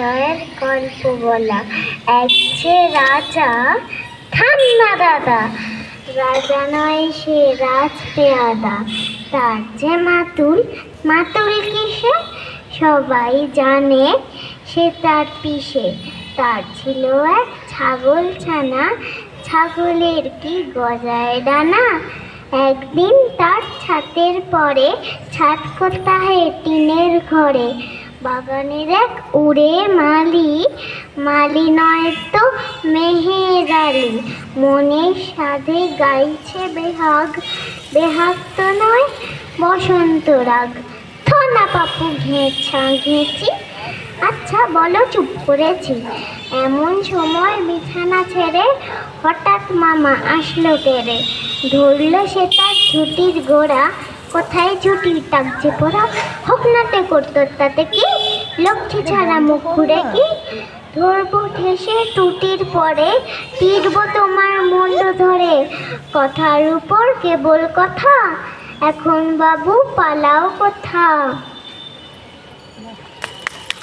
বিজয়ের গল্প বলা। এক যে রাজা, ঠান্ডা দাদা, রাজা নয় সে রাজ পেয়াদা। তার যে মাতুল, মাতুল কিসে সবাই জানে, সে তার পিসে। তার ছিল এক ছাগল ছানা, ছাগলের কি গজায় ডানা। একদিন তার ছাতের পরে, ছাদ কোথায় টিনের ঘরে, বাগানের এক উড়ে মালি, মালি নয় তো মেহেরালি, মনের সাধে গাইছে বেহাগ, বেহাগ তো নয় বসন্ত রাগ। থোনা পাপু ঘেঁচা ঘেঁচি, আচ্ছা বলো চুপ করেছি। এমন সময় বিছানা ছেড়ে হঠাৎ মামা আসলো তেরে, ধরলো সে তার ঝুঁটির গোড়া, কোথায় ঝুঁটি টাকছে পোড়া, হোক নাতে করতো তাতে কি, লক্ষ্মী ছাড়া মুখ ঘুরে কি, ধরবো ঠেসে টুটির পরে, টিরবো তোমার মুন্ড ধরে, কথার উপর কেবল কথা, এখন বাবু পালাও কোথা।